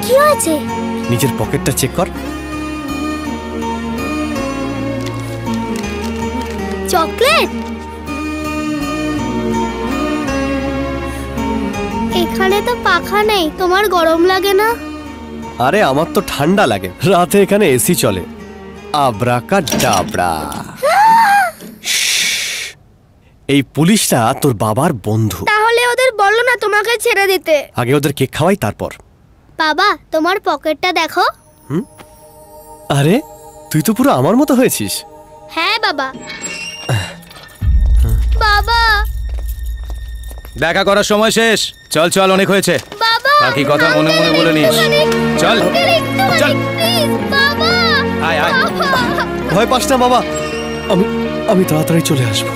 কি হয়েছে? নিজের পকেটটা চেক কর। চকলেট? এখানে তো পাখা নেই, তোমার গরম লাগে না? আরে আমার তো ঠান্ডা লাগে, রাতে এখানে এসি চলে। আব্রাকাডাবরা। এই পুলিশটা তোর বাবার বন্ধু। তাহলে ওদের বলো না তোমাকে ছেড়ে দিতে। আগে ওদের কেক খাওয়াই তারপর। বাবা, তোমার পকেটটা দেখো। আরে তুই তো পুরো আমার মতো হয়েছিস। হ্যাঁ বাবা। বাবা, দেখা করার সময় শেষ। চল চল, অনেক হয়েছে। বাবা, বাকি কথা মনে মনে বলে নিস। চল চল, প্লিজ বাবা। আয় আয়। বাবা। ভয় পাস না বাবা, আমি তাড়াতাড়ি চলে আসবো।